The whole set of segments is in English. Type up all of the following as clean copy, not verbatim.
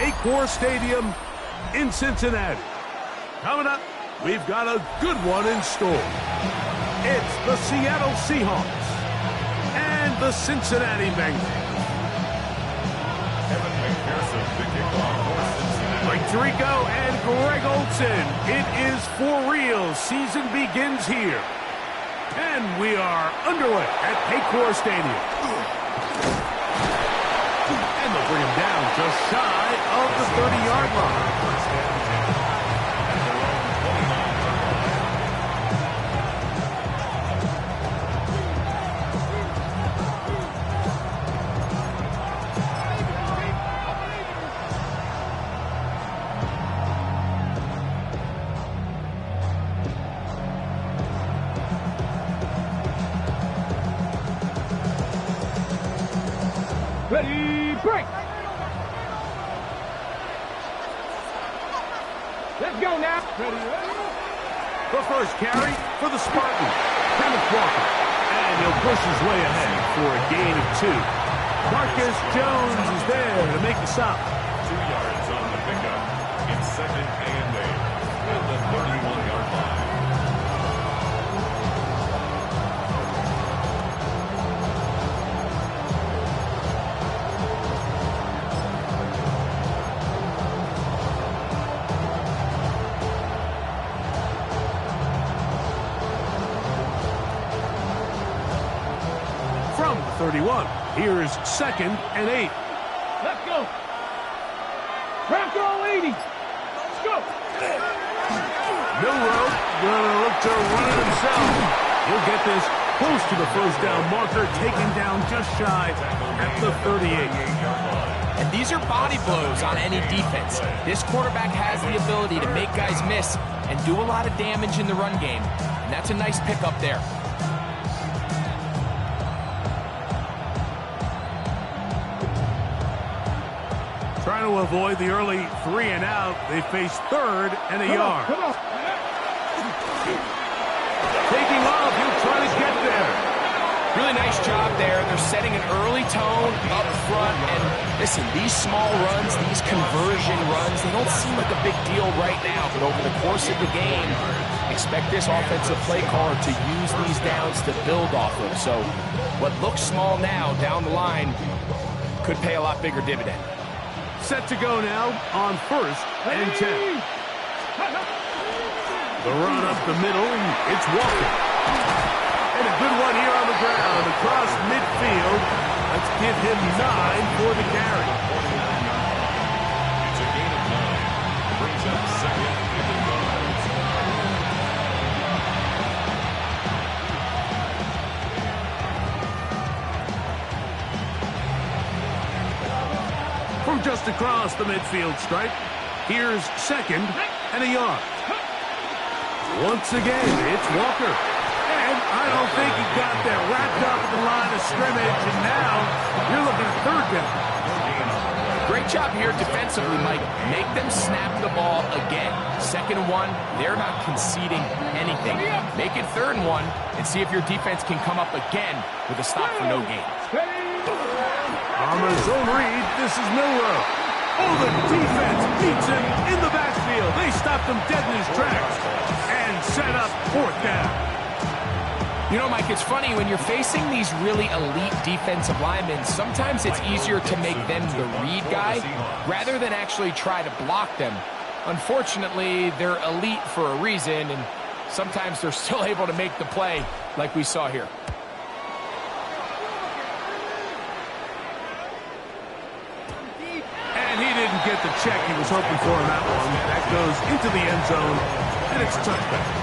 Paycor Stadium in Cincinnati. Coming up, we've got a good one in store. It's the Seattle Seahawks and the Cincinnati Bengals. Mike Tirico and Greg Olsen. It is for real. Season begins here. And we are underway at Paycor Stadium. And they'll bring him down just shy of the 30-yard line. Ready, break! Let's go now. Ready, ready. The first carry for the Spartans, Kenneth Walker. And he'll push his way ahead for a gain of 2. Marcus Jones is there to make the stop. 2 yards on the pickup. It's second and 8 at the 31-yard line. From the 31, here's second and 8. Let's go. Crack all 80. Let's go. Milroe gonna look to run it himself. He'll get this close to the first down marker, taken down just shy at the 38. And these are body blows on any defense. This quarterback has the ability to make guys miss and do a lot of damage in the run game. And that's a nice pickup there. Trying to avoid the early 3 and out. They face third and a yard. Come on. Taking off, he'll try to get there. Really nice job there. They're setting an early tone up front. And listen, these small runs, these conversion runs, they don't seem like a big deal right now. But over the course of the game, expect this offensive play caller to use these downs to build off of. So what looks small now down the line could pay a lot bigger dividend. Set to go now on first and 10. The run up the middle, it's Walker. And a good one here on the ground across midfield. Let's give him 9 for the carry. It's a gain of 9. Brings up second and 9. From just across the midfield stripe, here's second and a yard. Once again, it's Walker. And I don't think he got there. Wrapped up at the line of scrimmage, and now you're looking at third down. Great job here defensively, Mike. Make them snap the ball again. 2nd and 1, they're not conceding anything. Make it 3rd and 1 and see if your defense can come up again with a stop for no gain. On the zone read, this is Milroe. Oh, the defense beats him in the backfield. They stopped him dead in his tracks and set up 4th down. You know, Mike, it's funny, when you're facing these really elite defensive linemen, sometimes it's easier to make them the read guy rather than actually try to block them. Unfortunately, they're elite for a reason, and sometimes they're still able to make the play like we saw here. And he didn't get the check he was hoping for in that one. That goes into the end zone, and it's a touchback.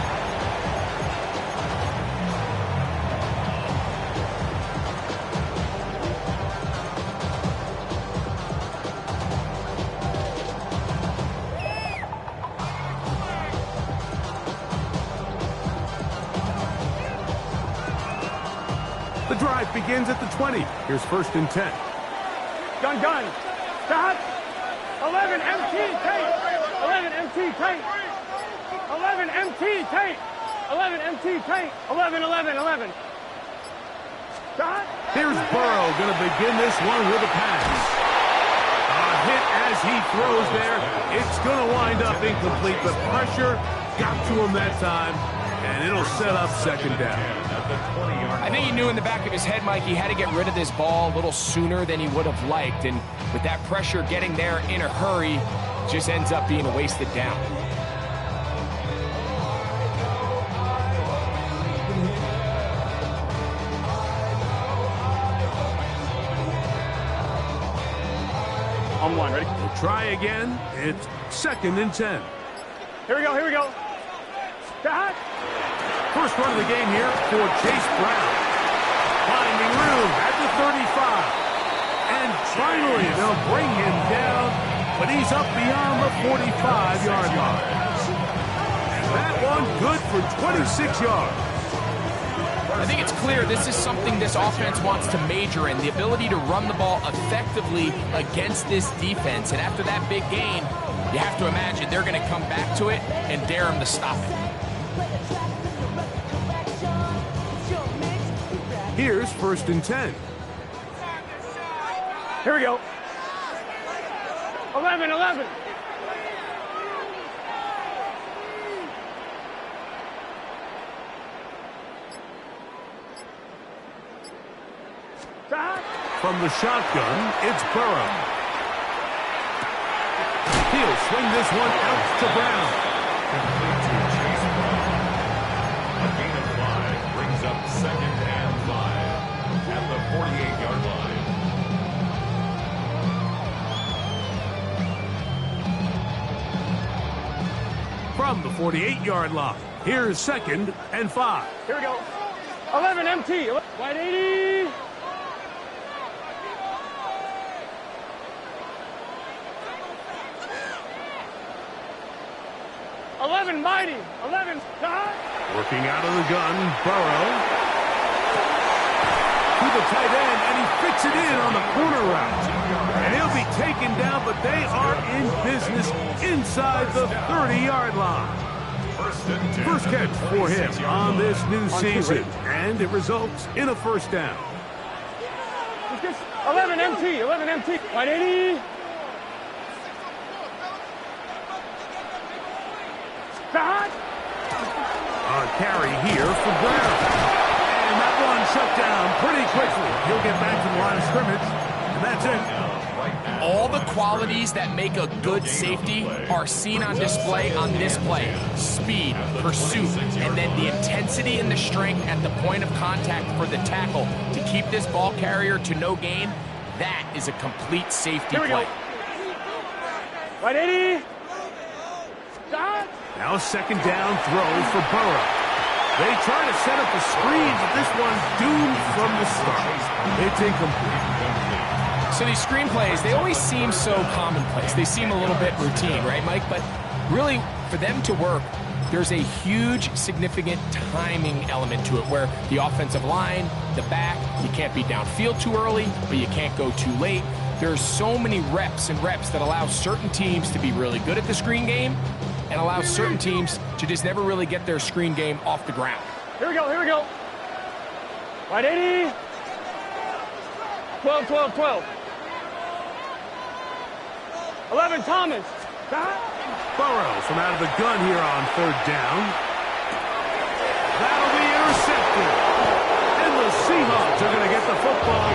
The drive begins at the 20. Here's 1st and 10. Gun. Stop. 11 MT tape. 11 MT tape. 11 MT tape. 11 MT tape. 11. Stop. Here's Burrow going to begin this one with a pass. A hit as he throws there, it's going to wind up incomplete. The pressure got to him that time, and it'll set up second down. I think he knew in the back of his head, Mike, he had to get rid of this ball a little sooner than he would have liked. And with that pressure getting there in a hurry, just ends up being a wasted down. On one, ready? We'll try again. It's 2nd and 10. Here we go, here we go. Stop. First run of the game here for Chase Brown. Finding room at the 35. And finally, they'll bring him down, but he's up beyond the 45-yard line. And that one good for 26 yards. I think it's clear this is something this offense wants to major in, the ability to run the ball effectively against this defense. And after that big gain, you have to imagine they're going to come back to it and dare him to stop it. Here's 1st and 10. Here we go. 11, 11. Stop. From the shotgun, it's Burrow. He'll swing this one out to Brown. Complete to Chase Brown. A gain of 5 brings up 2nd and 5 at the 48-yard line. From the 48-yard line, here's 2nd and 5. Here we go. 11 MT. White 80. Mighty. 11. Stop. Working out of the gun, Burrow. To the tight end, and he fits it in on the corner route. And he'll be taken down, but they are in business inside the 30-yard line. First catch for him on this new season, and it results in a first down. 11 MT. 11 MT. White 80. Stop. A carry here for Brown. And that one shut down pretty quickly. He'll get back to the line of scrimmage, and that's it. All the qualities that make a good safety are seen on display on this play. Speed, pursuit, and then the intensity and the strength at the point of contact for the tackle to keep this ball carrier to no gain. That is a complete safety play. White 80. Stop. Now a second down throw for Burrow. They try to set up the screen, but this one's doomed from the start. It's incomplete. So these screen plays, they always seem so commonplace. They seem a little bit routine, right, Mike? But really, for them to work, there's a huge, significant timing element to it where the offensive line, the back, you can't be downfield too early, but you can't go too late. There's so many reps and reps that allow certain teams to be really good at the screen game and allow certain teams to just never really get their screen game off the ground. Here we go, here we go. White 80. 12, 12, 12. 11, Thomas. Stop. Burrow from out of the gun here on 3rd down. That'll be intercepted. And the Seahawks are going to get the football,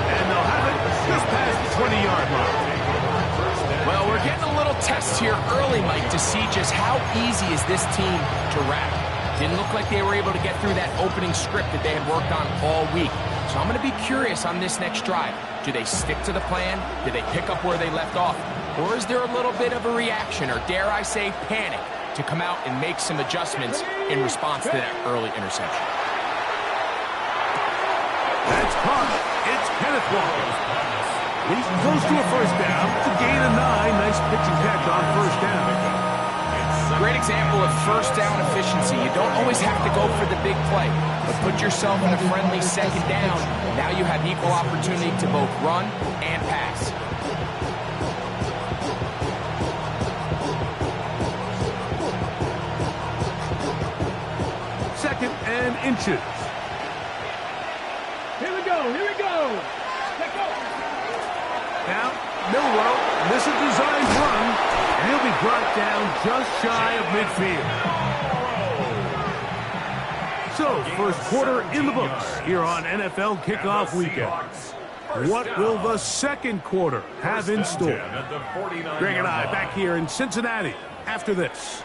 and they'll have it just past the 20-yard line. Well, we're getting a little test here early, Mike, to see just how easy is this team to wrap. Didn't look like they were able to get through that opening script that they had worked on all week. So I'm going to be curious on this next drive. Do they stick to the plan? Do they pick up where they left off? Or is there a little bit of a reaction, or dare I say panic, to come out and make some adjustments in response to that early interception? That's caught. It's Kenneth Walker. He's close to a first down to gain a 9. Nice pitch and catch on first down. Great example of first down efficiency. You don't always have to go for the big play, but put yourself in a friendly second down. Now you have equal opportunity to both run and pass. Second and inches. Here we go, here we go. Let's go. Now, Milrow, this a designed run, and he'll be brought down just shy of midfield. So, first quarter in the books here on NFL Kickoff Weekend. What will the second quarter have in store? Greg and I back here in Cincinnati after this.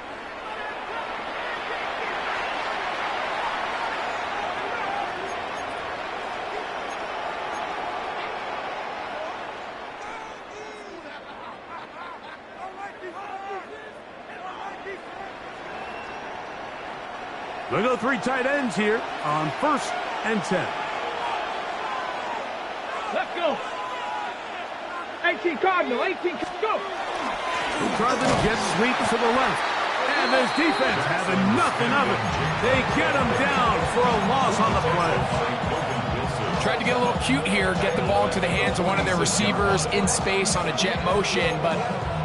They'll go three tight ends here on 1st and 10. Let's go. 18 Cardinal, 18, go. He'll try the jet sweep to the left. And this defense having nothing of it. They get him down for a loss on the play. Tried to get a little cute here, get the ball into the hands of one of their receivers in space on a jet motion, but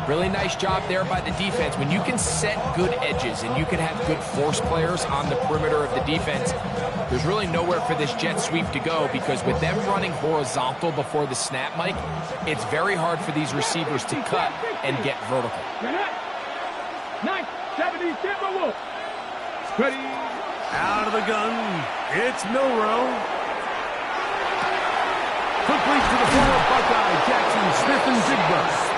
really nice job there by the defense. When you can set good edges and you can have good force players on the perimeter of the defense, there's really nowhere for this jet sweep to go, because with them running horizontal before the snap, Mike, it's very hard for these receivers to cut and get vertical. 970 Timberwolves. Ready. Out of the gun, it's Milroe. Quickly to the former Buckeye, Jackson Smith-Njigba.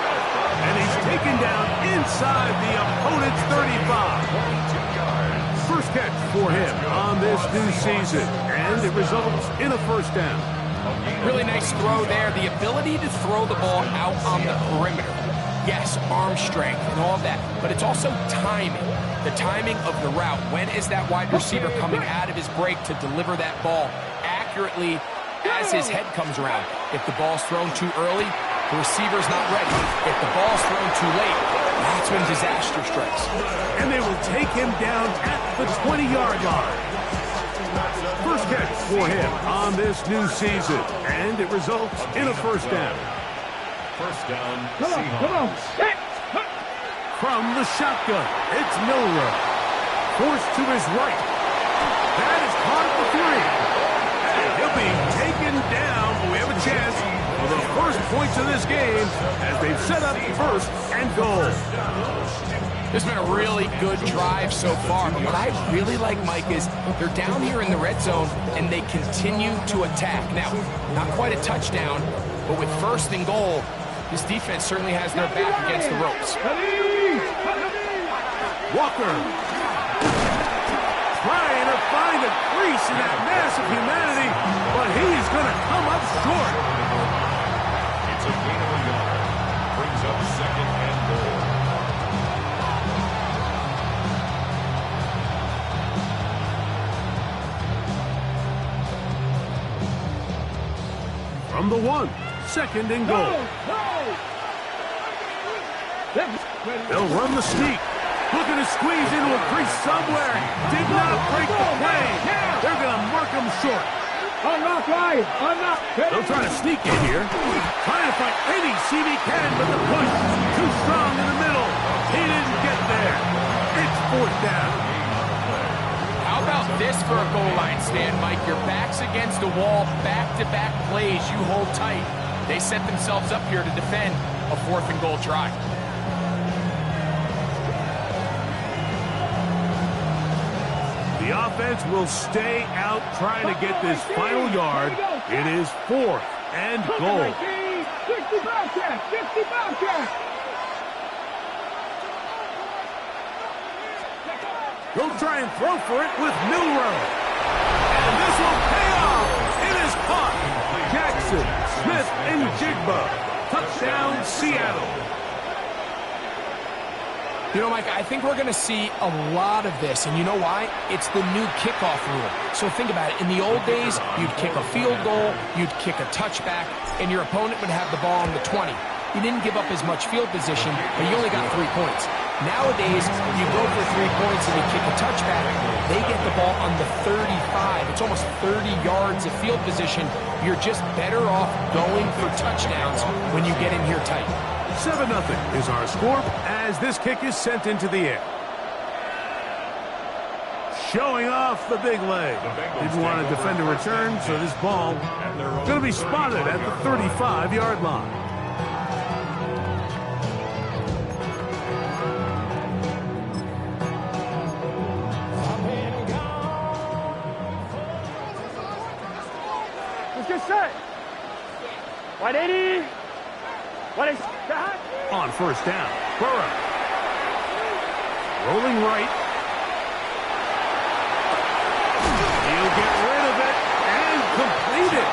And he's taken down inside the opponent's 35. First catch for him on this new season, and it results in a first down. Really nice throw there. The ability to throw the ball out on the perimeter. Yes, arm strength and all that, but it's also timing. The timing of the route. When is that wide receiver coming out of his break to deliver that ball accurately as his head comes around? If the ball's thrown too early, the receiver's not ready. If the ball's thrown too late, that's when disaster strikes. And they will take him down at the 20-yard line. First catch for him on this new season, and it results in a first down. First down, Come on. From the shotgun, it's Milroe. Forced to his right. That is caught at the 3. And he'll be taken down, but we have a chance for the first points of this game as they've set up first and goal. This has been a really good drive so far. But what I really like, Mike, is they're down here in the red zone and they continue to attack. Now, not quite a touchdown, but with first and goal, this defense certainly has their back against the ropes. Walker trying to find a crease in that mass of humanity, but he's going to come up short. It's a gain of a yard. Brings up second and goal. From the 1, second and goal. They'll run the sneak. Looking to squeeze into a crease somewhere. Did not break the play. They're going to mark him short. Unlock right. Unlock. They'll try to sneak in here. Trying to find any seam he can, but the push too strong in the middle. He didn't get there. It's fourth down. How about this for a goal line stand, Mike? Your back's against the wall, back-to-back plays you hold tight. They set themselves up here to defend a 4th and goal try. The offense will stay out trying to get this final yard. It is 4th and goal. 60 Bobcat. 60 Bobcat. They'll try and throw for it with Milroe. And this will pay off. It is caught. Jackson Smith-Njigba. Touchdown, Seattle. You know, Mike, I think we're going to see a lot of this, and you know why? It's the new kickoff rule. So think about it. In the old days, you'd kick a field goal, you'd kick a touchback, and your opponent would have the ball on the 20. You didn't give up as much field position, but you only got 3 points. Nowadays, you go for 3 points and you kick a touchback, they get the ball on the 35. It's almost 30 yards of field position. You're just better off going for touchdowns when you get in here tight. 7-0 is our score as this kick is sent into the air. Showing off the big leg. Didn't want to defend a return, so this ball going to be spotted at the 35-yard line. Wide 80. Wide 80. On first down, Burrow. Rolling right. He'll get rid of it and complete it.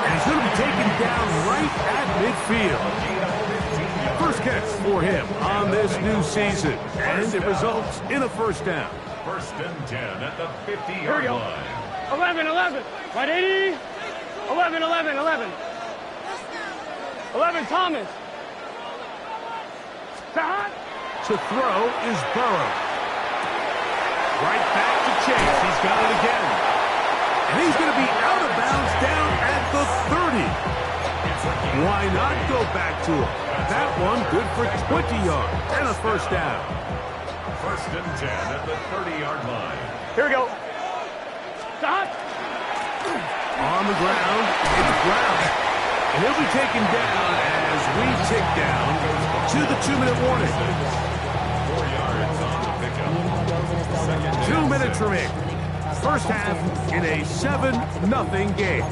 And he's going to be taken down right at midfield. First catch for him on this new season. And it results in a first down. First and 10 at the 50-yard line. 11, 11. Wide 80. 11, 11, 11. 11, Thomas. Stop. To throw is Burrow. Right back to Chase. He's got it again. And he's going to be out of bounds down at the 30. Why not go back to him? That one good for 20 yards and a first down. First and 10 at the 30-yard line. Here we go. Stop. On the ground, it's Brown. And he'll be taken down as we tick down to the 2-minute warning. 4 yards on the pickup. 2 minutes remaining. First half in a 7-0 game.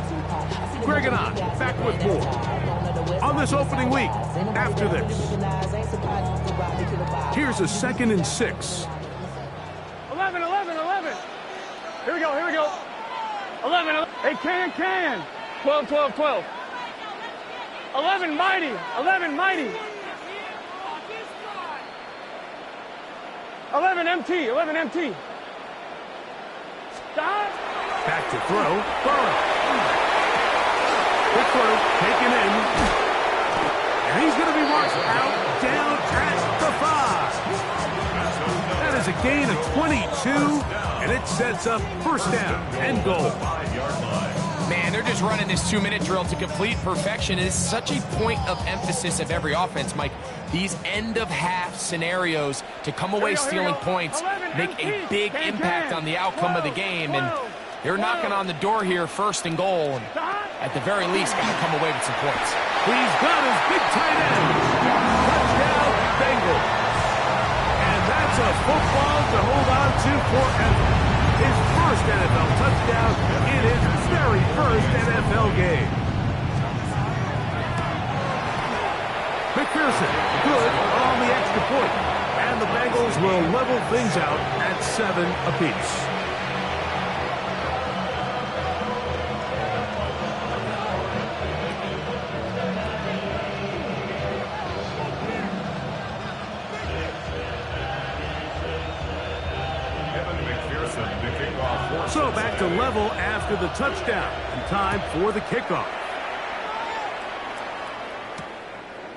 Greg and I back with more on this opening week after this. Here's a 2nd and 6. 11, 11, 11. Here we go, here we go. 11, 11. Hey, can. 12, 12, 12. 11, mighty. 11, mighty. 11, MT. 11, MT. Stop. Back to throw. Burrow. Quick throw. Taken in. And he's going to be marched out down at the 5. That is a gain of 22. And it sets up first down and goal. Man, they're just running this 2-minute drill to complete perfection. It is such a point of emphasis of every offense, Mike. These end-of-half scenarios to come away stealing points make a big impact on the outcome of the game. And they're knocking on the door here, first and goal. And at the very least, got to come away with some points. He's got his big tight end. Touchdown, Bengals. And that's a football to hold on to forever. His first NFL touchdown in his very first NFL game. McPherson, good on the extra point. And the Bengals will level things out at 7 apiece. So back to level after the touchdown, and time for the kickoff.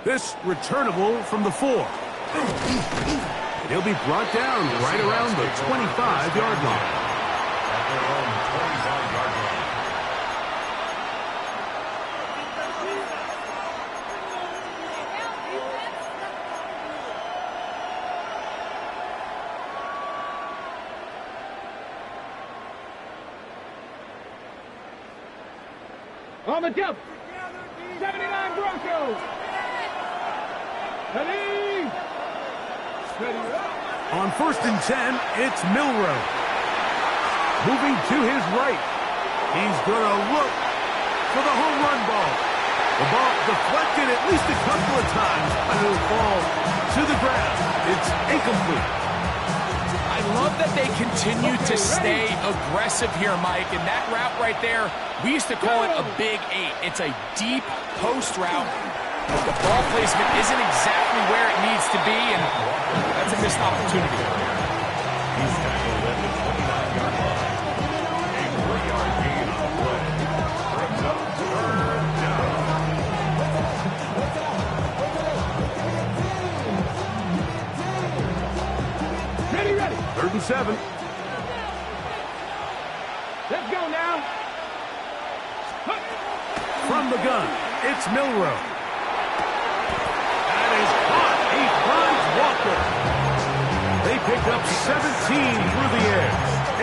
This returnable from the 4. He'll be brought down right around the 25-yard line. At their own 25-yard line. On the jump. 79 Broncos. Ready. Steady up. On first and 10, it's Milroe. Moving to his right. He's going to look for the home run ball. The ball deflected at least a couple of times, and it'll fall to the ground. It's incomplete. I love that they continue to stay aggressive here, Mike. And that route right there, we used to call it a big 8. It's a deep post route. But the ball placement isn't exactly where it needs to be, and that's a missed opportunity. He's tackled at the 29-yard line. A 3-yard gain on the play. Brings up third down. Ready. 3rd and 7. Let's go now. From the gun, it's Milroe. That is caught. He finds Walker. They pick up 17 through the air.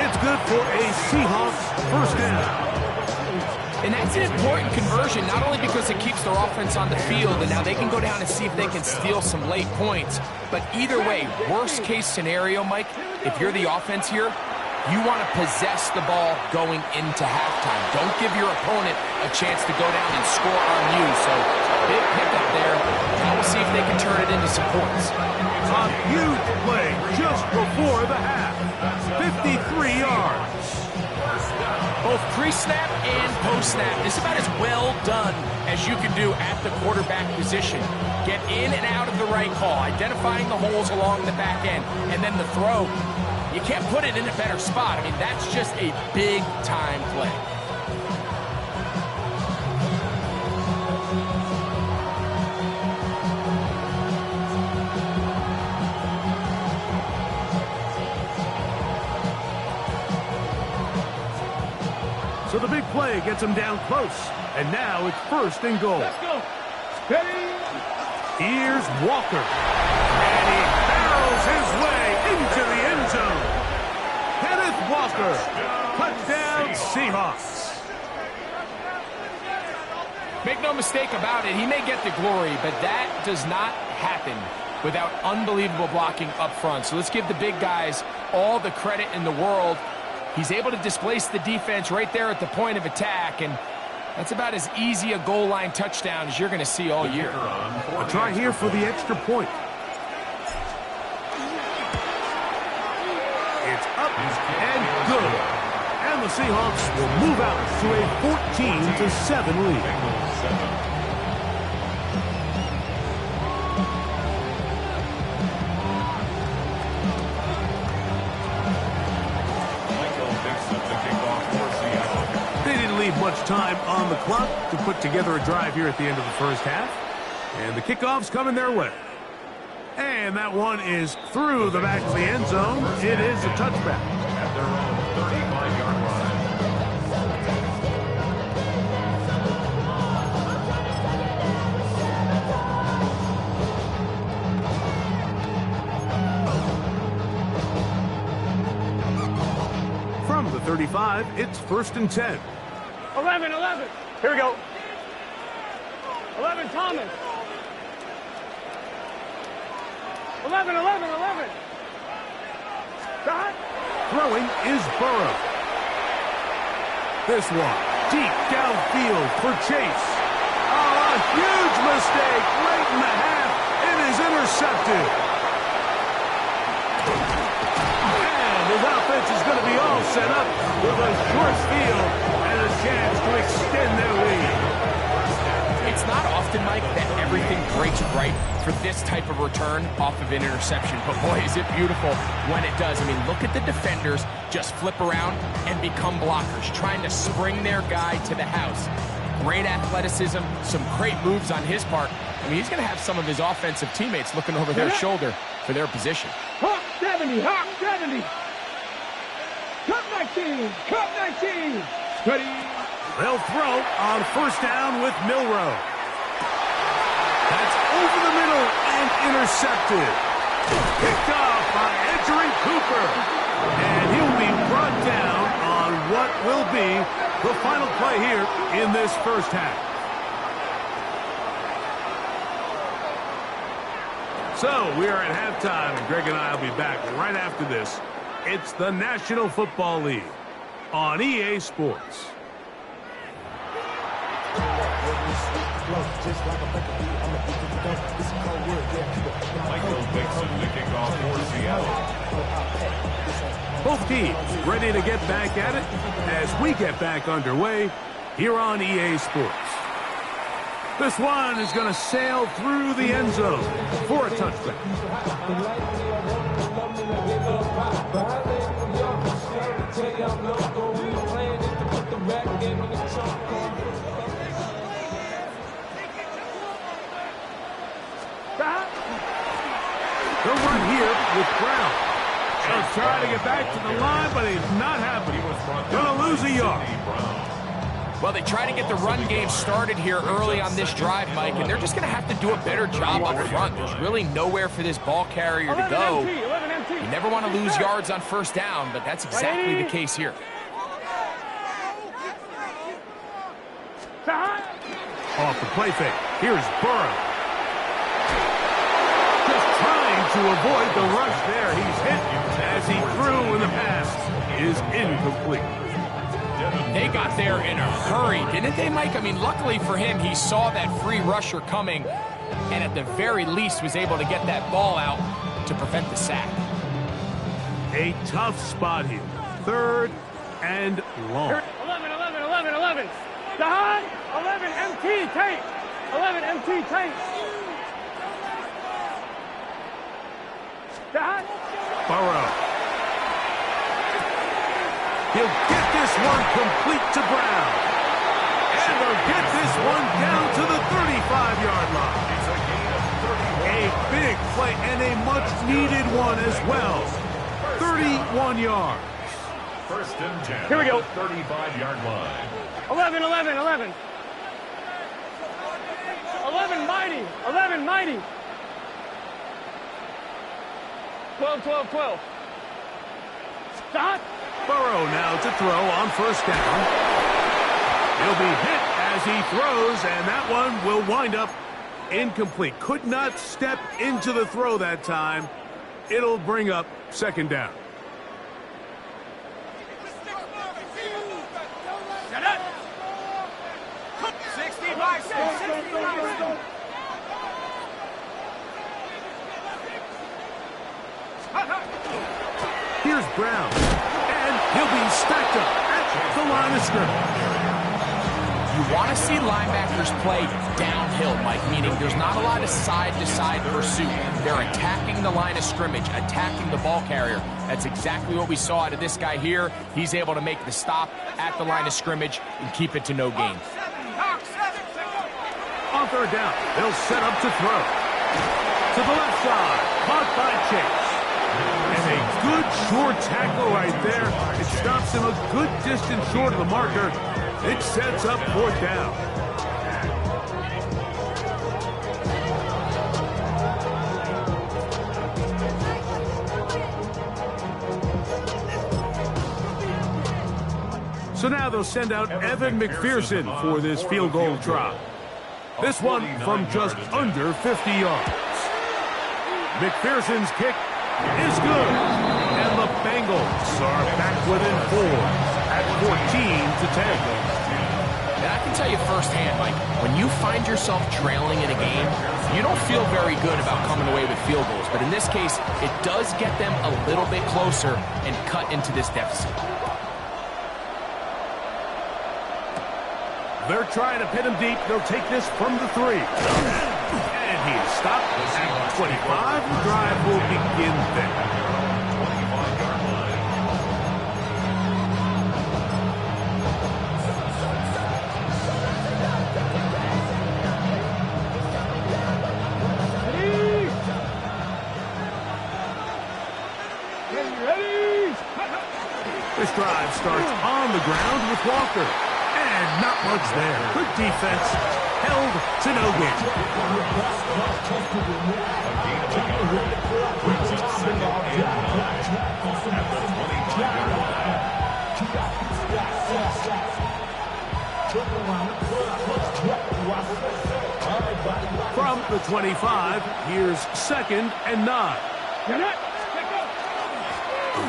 It's good for a Seahawks first down. And that's an important conversion, not only because it keeps their offense on the field, and now they can go down and see if they can steal some late points. But either way, worst case scenario, Mike, if you're the offense here, You want to possess the ball going into halftime. Don't give your opponent a chance to go down and score on you. So, big pickup there. Now we'll see if they can turn it into some points. A huge play just before the half. 53 yards. Both pre-snap and post-snap is about as well done as you can do at the quarterback position. Get in and out of the right call, identifying the holes along the back end, and then the throw. You can't put it in a better spot. I mean, that's just a big-time play. So the big play gets him down close. And now it's 1st and goal. Let's go. Steady. Here's Walker. And he barrels his way into the end zone. Kenneth Walker. Touchdown, Seahawks. Make no mistake about it, he may get the glory, but that does not happen without unbelievable blocking up front. So let's give the big guys all the credit in the world. He's able to displace the defense right there at the point of attack, and that's about as easy a goal line touchdown as you're going to see all year. A try here for the extra point. It's up and good. And the Seahawks will move out to a 14-7 lead. Much time on the clock to put together a drive here at the end of the first half. And the kickoff's coming their way. And that one is through the back of the end zone. It is a touchback. At their own 35-yard line. From the 35, it's 1st and 10. 11. Here we go. 11, Thomas. 11. Stop. Throwing is Burrow. This one, deep downfield for Chase. Oh, a huge mistake late in the half. It is intercepted. And his offense is going to be all set up with a short field and a chance to extend their lead. It's not often, Mike, that everything breaks right for this type of return off of an interception. But boy, is it beautiful when it does. I mean, look at the defenders just flip around and become blockers, trying to spring their guy to the house. Great athleticism, some great moves on his part. I mean, he's going to have some of his offensive teammates looking over their shoulder for their position. Hawk 70. Cup 19. Ready. They'll throw on 1st down with Milroe. That's over the middle and intercepted. Picked off by Edgerrin Cooper. And he'll be brought down on what will be the final play here in this first half. So we are at halftime, and Greg and I will be back right after this. It's the National Football League on EA Sports. Michael Dixon to kick off for Seattle. Both teams ready to get back at it as we get back underway here on EA Sports. This one is going to sail through the end zone for a touchback. They'll run here with Brown. He'll try to get back to the line, but he's not happening. Going to lose a yard. Well, they try to get the run game started here early on this drive, Mike, and they're just going to have to do a better job up front. There's really nowhere for this ball carrier to go. You never want to lose yards on 1st down, but that's exactly the case here. Off the play fake. Here's Burrow. Just trying to to avoid the rush there. He's hit as he threw, and the pass is incomplete. They got there in a hurry, didn't they, Mike? I mean, luckily for him, he saw that free rusher coming, and at the very least was able to get that ball out to prevent the sack. A tough spot here. 3rd and long. 11, 11, 11, 11. Behind. 11, MT, tank. 11, MT, tank. Behind. Burrow. He'll get this one complete to Brown. And they'll get this one down to the 35-yard line. A big play and a much-needed one as well. 31 yards. 1st and 10. Here we go. 35-yard line. 11, 11, 11. 11, mighty. 11, mighty. 12, 12, 12. Stop. Burrow now to throw on 1st down. He'll be hit as he throws, and that one will wind up incomplete. Could not step into the throw that time. It'll bring up 2nd down. Here's Brown, and he'll be stacked up at the line of scrimmage. You want to see linebackers play downhill, Mike, meaning there's not a lot of side-to-side pursuit. They're attacking the line of scrimmage, attacking the ball carrier. That's exactly what we saw out of this guy here. He's able to make the stop at the line of scrimmage and keep it to no gain. On 3rd down, they'll set up to throw. To the left side, caught by Chase. And a good short tackle right there. It stops him a good distance short of the marker. It sets up 4th down. So now they'll send out Evan McPherson for this field goal try. This one from just under 50 yards. McPherson's kick is good. And the Bengals are back within 4 at 14-10. And I can tell you firsthand, Mike, when you find yourself trailing in a game, you don't feel very good about coming away with field goals. But in this case, it does get them a little bit closer and cut into this deficit. They're trying to pin him deep. They'll take this from the 3. And he is stopped at 25. The drive will begin there. 25-yard line. This drive starts on the ground with Walker. And not much there. Good defense. Held to no gain. From the 25, here's 2nd and 9.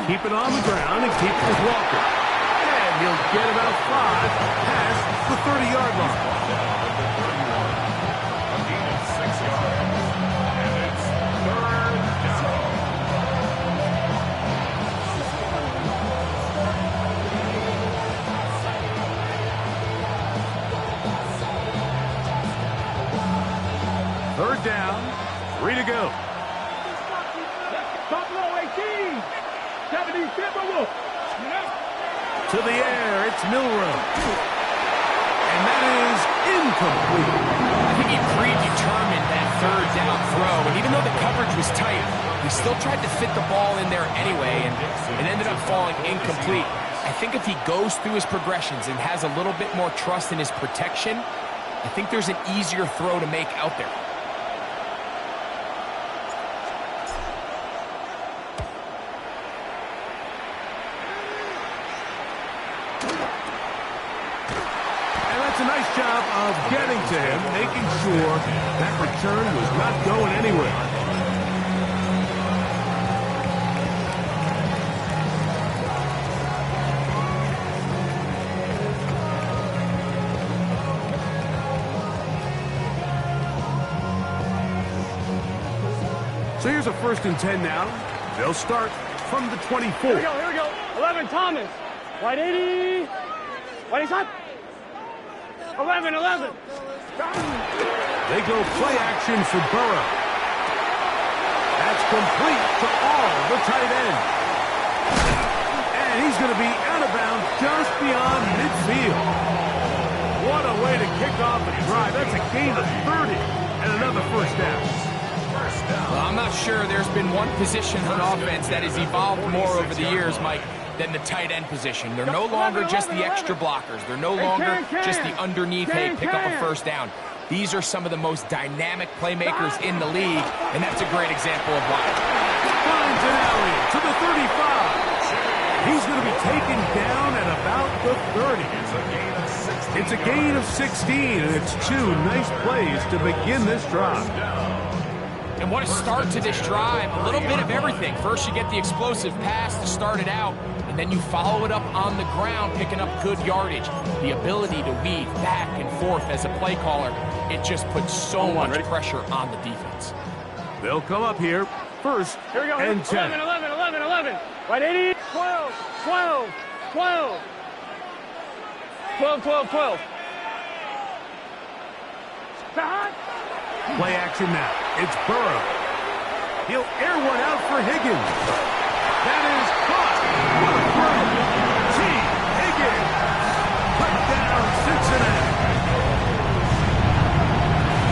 Keep it on the ground and keep it with Walker. And he'll get about 5 past the 30-yard line. A gain of 6 yards. And it's 3rd down. Third down, 3 to go. To the air, it's Milroe. And that is incomplete. I think he predetermined that 3rd down throw, and even though the coverage was tight, he still tried to fit the ball in there anyway, and it ended up falling incomplete. I think if he goes through his progressions and has a little bit more trust in his protection, I think there's an easier throw to make out there. A nice job of getting to him, making sure that return was not going anywhere. So here's a 1st and 10 now. They'll start from the 24. Here we go. 11, Thomas. White 80. White shot. 11. They go play action for Burrow. That's complete to all the tight end. And he's going to be out of bounds just beyond midfield. What a way to kick off a drive. That's a gain of 30 and another 1st down. Well, I'm not sure there's been one position on offense that has evolved more over the years, Mike, than the tight end position. They're no longer just the extra blockers. They're no longer just the underneath, hey, pick up a 1st down. These are some of the most dynamic playmakers in the league, and that's a great example of why. Finds an alley to the 35. He's going to be taken down at about the 30. It's a gain of 16, and it's 2 nice plays to begin this drive. And what a start to this drive. A little bit of everything. First, you get the explosive pass to start it out, and then you follow it up on the ground, picking up good yardage. The ability to weave back and forth as a play caller, it just puts so much pressure on the defense. They'll come up here, 1st and 10. 11. White 80. 12. Stop. Play action now. It's Burrow. He'll air one out for Higgins. That is caught. What a throw. T. Higgins. Touchdown, Cincinnati.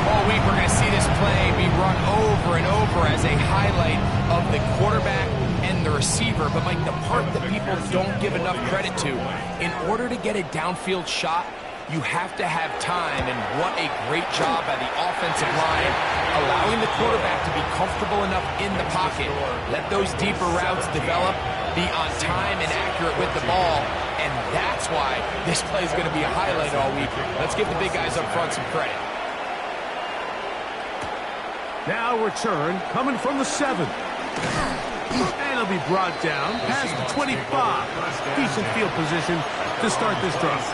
All week we're going to see this play be run over and over as a highlight of the quarterback and the receiver. But, Mike, the part that people don't give enough credit to, in order to get a downfield shot, you have to have time, and what a great job by the offensive line, allowing the quarterback to be comfortable enough in the pocket, let those deeper routes develop, be on time and accurate with the ball, and that's why this play is going to be a highlight all week. Let's give the big guys up front some credit. Now return coming from the 7. And he'll be brought down past the 25. Decent field position to start this drive.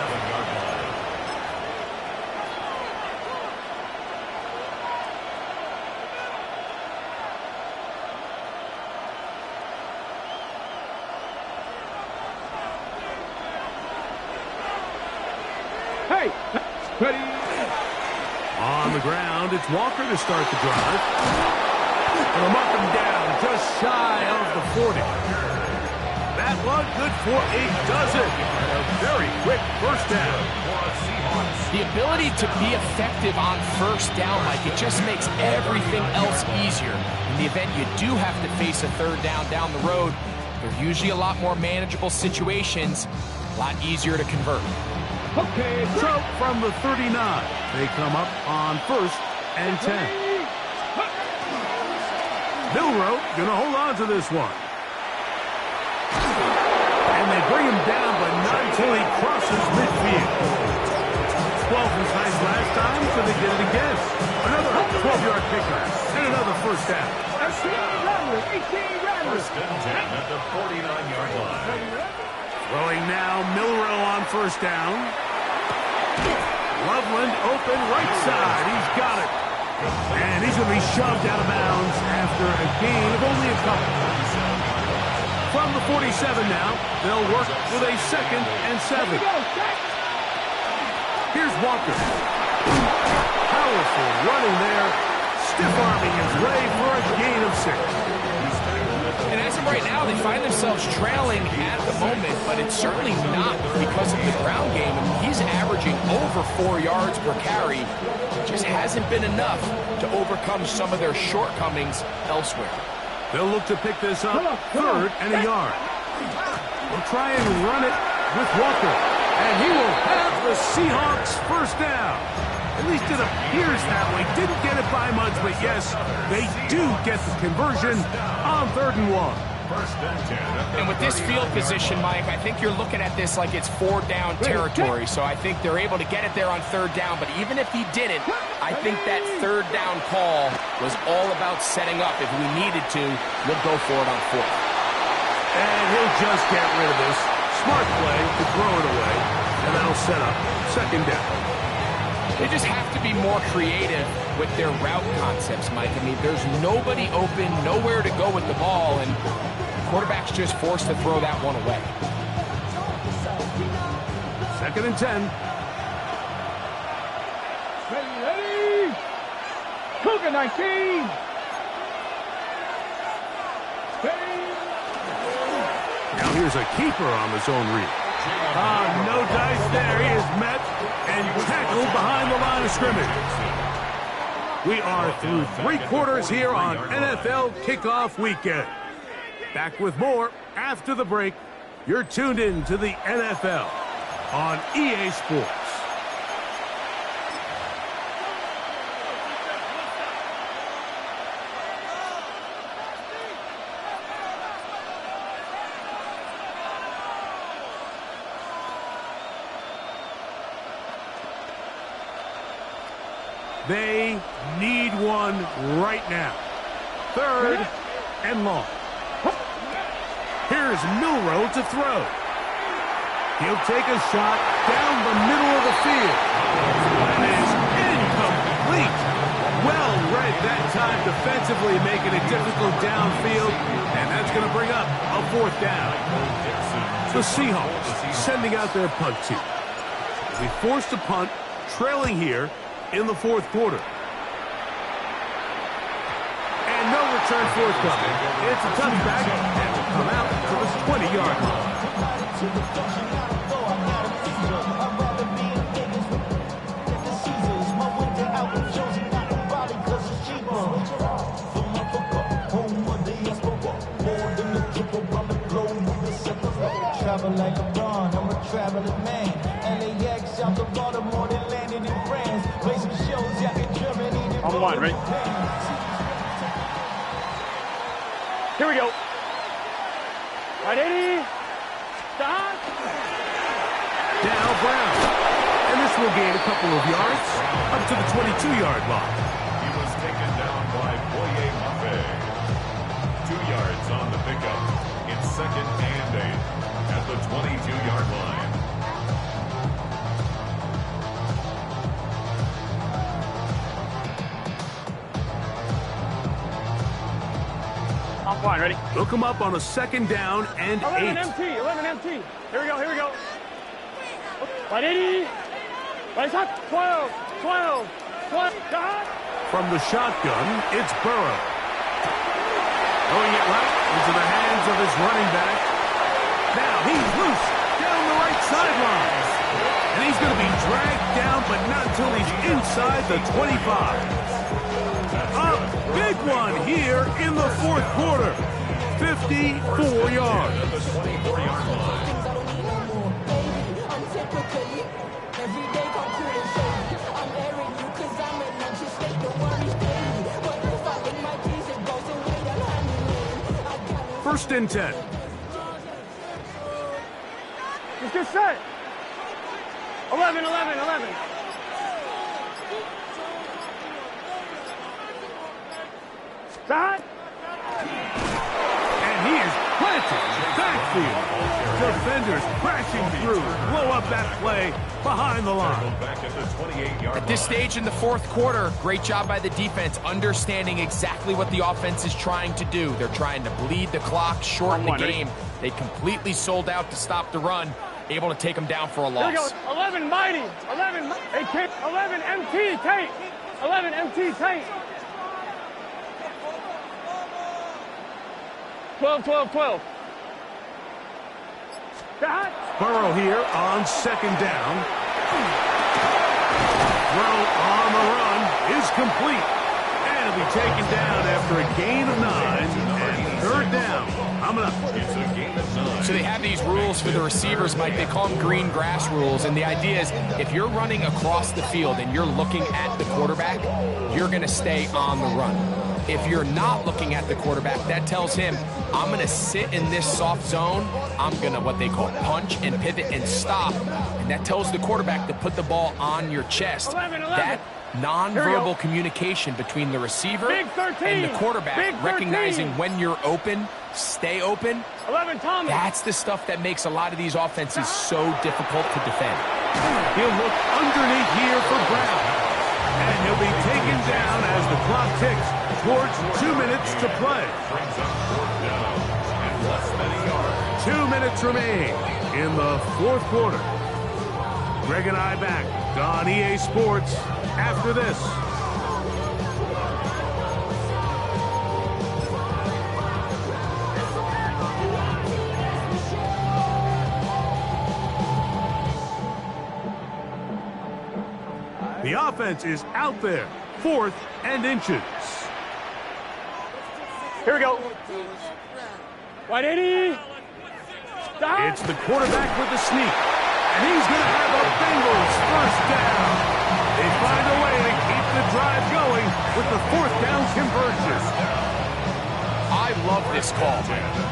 Ready. On the ground, it's Walker to start the drive. And I'm up and down, just shy of the 40. That one good for a dozen. And a very quick 1st down. The ability to be effective on 1st down, Mike, it just makes everything else easier. In the event you do have to face a 3rd down the road, they're usually a lot more manageable situations, a lot easier to convert. Okay, so from the 39, they come up on 1st and 10. Milroe gonna hold on to this one. And they bring him down, but not until he crosses midfield. 12 was nice last time, so they did it again. Another 12-yard pickup and another 1st down. 18 Rattlers. 1st and 10 at the 49-yard line. Throwing now, Milroe on 1st down. Loveland open right side. He's got it. And he's going to be shoved out of bounds after a gain of only a couple. From the 47 now, they'll work with a 2nd and 7. Here's Walker. Powerful running there. Stiff-arming his way for a gain of 6. And as of right now, they find themselves trailing at the moment, but it's certainly not because of the ground game. I mean, he's averaging over 4 yards per carry. It just hasn't been enough to overcome some of their shortcomings elsewhere. They'll look to pick this up 3rd and a yard. They'll try and run it with Walker. And he will have the Seahawks 1st down. At least it appears that way. Didn't get it by much, but yes, they do get the conversion on 3rd and 1. 1st and 10. And with this field position, Mike, I think you're looking at this like it's 4th down territory. So I think they're able to get it there on 3rd down. But even if he didn't, I think that 3rd down call was all about setting up. If we needed to, we'll go for it on 4th. And he'll just get rid of this. Smart play to throw it away. And that'll set up 2nd down. They just have to be more creative with their route concepts, Mike. I mean, there's nobody open, nowhere to go with the ball, and the quarterback's just forced to throw that one away. 2nd and 10. Ready! Cougar 19! Now here's a keeper on the zone read. No dice there. He is met and tackled behind the line of scrimmage. We are through 3 quarters here on NFL Kickoff Weekend. Back with more after the break. You're tuned in to the NFL on EA Sports. They need one right now. 3rd and long. Here's Milroe to throw. He'll take a shot down the middle of the field. That is incomplete. Well read that time defensively, making it difficult downfield, and that's going to bring up a 4th down. The Seahawks sending out their punt team. We forced a punt, trailing here in the 4th quarter. And no return forthcoming. It's a touchback, and will come out to the 20-yard line. Travel like a Braun, I'm a traveling man. LAX out to Baltimore, then landed in France. Play some shows out in Germany. On 1, right? Here we go. Right, 80. Stop. Now Brown. And this will gain a couple of yards up to the 22-yard line. He was taken down by Boye Mafe. 2 yards on the pickup. It's 2nd and 8 at the 22-yard line. I'm fine, ready? Look him up on a 2nd down and 11 8. MT, 11 MT. Here we go, here we go. Right, 80. Right, shot. 12, 12, 12. Shot. From the shotgun, it's Burrow. Throwing it right into the hands of his running back. Now he's loose down the right sideline. And he's going to be dragged down, but not until he's inside the 25. A big one here in the 4th quarter. 54 yards. At the 24-yard line. First and 10. Let's get set. 11, 11, 11. Shot. And he is planted backfield. Defenders crashing through. Blow up that play behind the line. Back at the 28-yard At this stage in the 4th quarter, great job by the defense, understanding exactly what the offense is trying to do. They're trying to bleed the clock, shorten the game. They completely sold out to stop the run, able to take them down for a Here we go. loss. 11 mighty. 11. Hey, 11 MT Tate. 11 MT Tate. 12, 12, 12. Shot. Burrow here on 2nd down. Throw on the run is complete. And will be taken down after a gain of 9. And 3rd down. Coming up. It's a gain of 9. So they have these rules for the receivers, Mike. They call them green grass rules. And the idea is if you're running across the field and you're looking at the quarterback, you're going to stay on the run. If you're not looking at the quarterback, that tells him, I'm going to sit in this soft zone. I'm going to, what they call, punch and pivot and stop. And that tells the quarterback to put the ball on your chest. 11. That nonverbal communication between the receiver and the quarterback, recognizing when you're open, stay open. 11 Thomas. That's the stuff that makes a lot of these offenses so difficult to defend. He'll look underneath here for Brown. And he'll be taken down as the clock ticks towards 2 minutes to play. Brings up fourth down and less than a yard. 2 minutes remain in the fourth quarter. Greg and I back on EA Sports after this. The offense is out there, 4th and inches. Here we go. Wide 80. Stop. It's the quarterback with the sneak, and he's going to have a Bengals first down. They find a way to keep the drive going with the 4th down conversion. I love this call.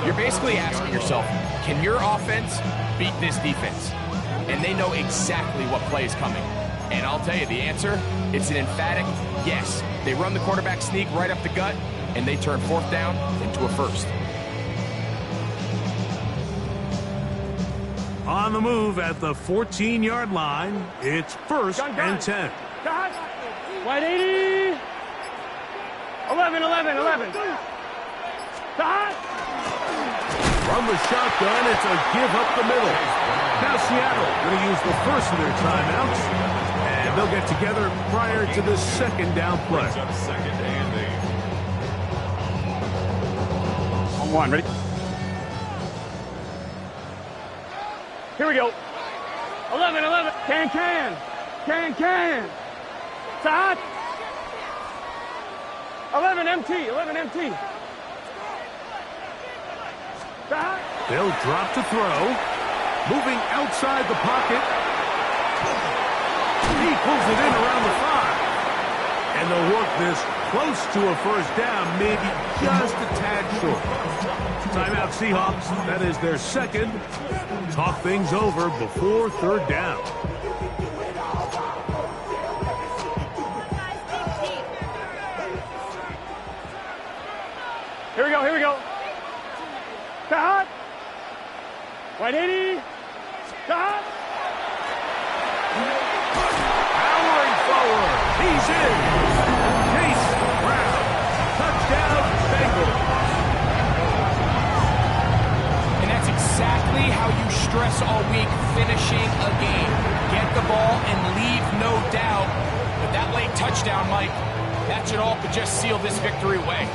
You're basically asking yourself, can your offense beat this defense? And they know exactly what play is coming. And I'll tell you the answer, it's an emphatic yes. They run the quarterback sneak right up the gut, and they turn 4th down into a first. On the move at the 14-yard line, it's 1st and 10. Stop. Wide 80. 11. Stop. From the shotgun, it's a give up the middle. Now Seattle going to use the first of their timeouts. And they'll get together prior to the 2nd down play. Brings up 2nd and 8. On 1, ready? Here we go. 11. Can. Stop. 11 empty. Stop. They'll drop to throw. Moving outside the pocket. He pulls it in around the 5. And they'll work this close to a first down, maybe just a tad short. Timeout Seahawks. That is their 2nd. Talk things over before 3rd down. Here we go. Stop. Wide 80. Stop. Powering forward. He's in. Chase Brown. Touchdown, Bengals. And that's exactly how you stress all week finishing a game. Get the ball and leave no doubt. But that late touchdown, Mike, that should all but just seal this victory away.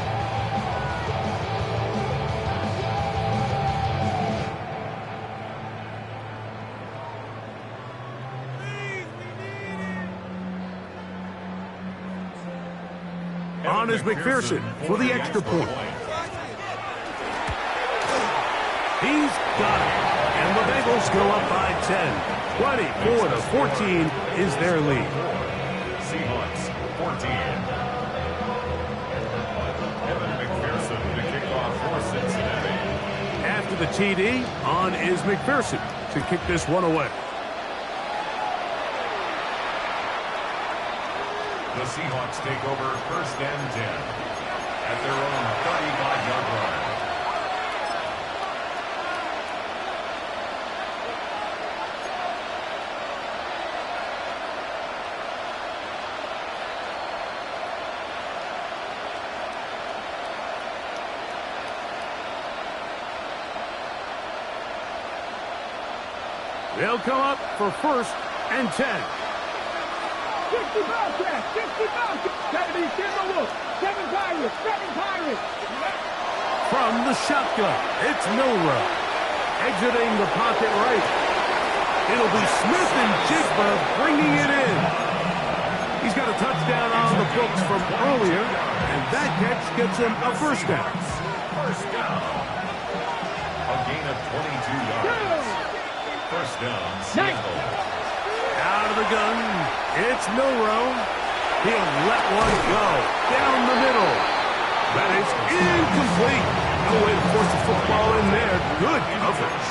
On is McPherson for the extra point. He's got it. And the Bengals go up by 10. 24-14 is their lead. Seahawks 14. Evan McPherson to kick off for Cincinnati. After the TD, on is McPherson to kick this one away. The Seahawks take over 1st and 10 at their own 35-yard line. They'll come up for 1st and 10. 60 Bobcats. 70 Timberwolves. 7 Pirates. From the shotgun, it's Milrow. Exiting the pocket right. It'll be Smith and Jigba bringing it in. He's got a touchdown on the books from earlier, and that catch gets him a first down. First down. A gain of 22 yards. First down, Seattle. Out of the gun, it's Milrow. He'll let one go down the middle. That is incomplete. No way to force the football in there. Good coverage.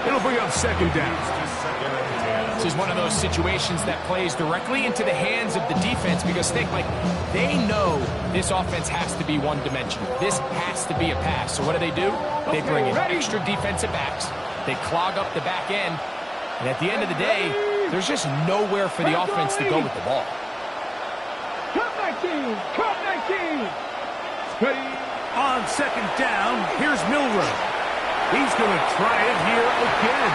It'll bring up 2nd down. This is one of those situations that plays directly into the hands of the defense because think, like, they know this offense has to be one-dimensional. This has to be a pass. So what do? They bring in extra defensive backs. They clog up the back end. And at the end of the day, there's just nowhere for the offense to go with the ball. 19. Cut 19. On second down, here's Milroe. He's going to try it here again.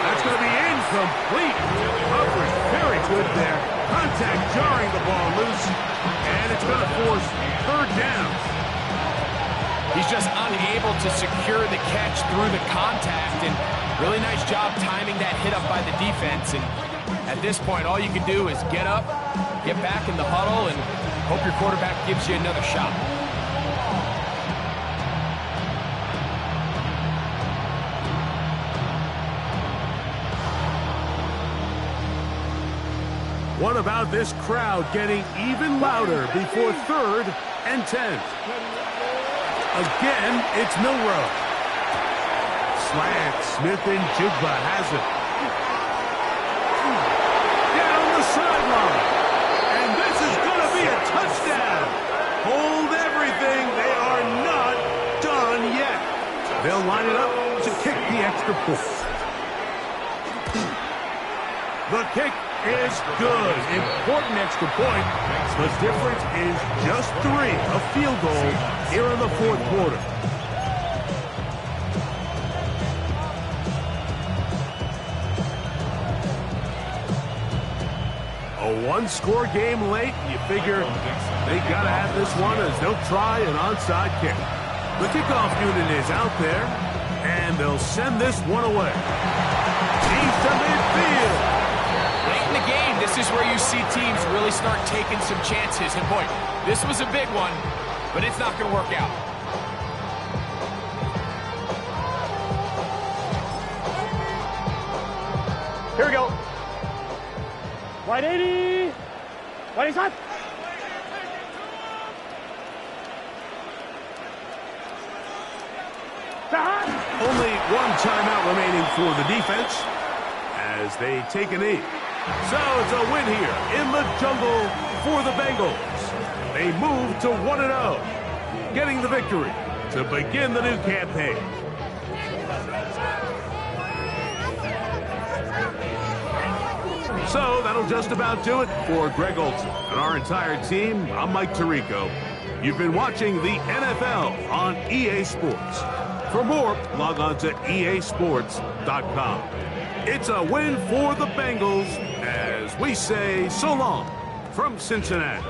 That's going to be incomplete. Coverage very good there. Contact jarring the ball loose. And it's going to force third down. He's just unable to secure the catch through the contact, and really nice job timing that hit up by the defense. And at this point, all you can do is get up, get back in the huddle, and hope your quarterback gives you another shot. What about this crowd getting even louder before 3rd and 10? Again, it's Milroe. Slant, Smith and Jigba has it. Down the sideline. And this is going to be a touchdown. Hold everything. They are not done yet. They'll line it up to kick the extra point. The kick is good. Important extra point. The difference is just 3, a field goal here in the 4th quarter. A one-score game late. You figure they got to have this one as they'll try an onside kick. The kickoff unit is out there, and they'll send this one away. He's to midfield. Late in the game, this is where you see teams really start taking some chances. And boy, this was a big one, but it's not going to work out. Here we go. Right 80. Right inside. Only one timeout remaining for the defense as they take a knee. So it's a win here in the jungle for the Bengals. They move to 1-0, getting the victory to begin the new campaign. So that'll just about do it for Greg Olsen and our entire team. I'm Mike Tirico. You've been watching the NFL on EA Sports. For more, log on to easports.com. It's a win for the Bengals as we say so long from Cincinnati.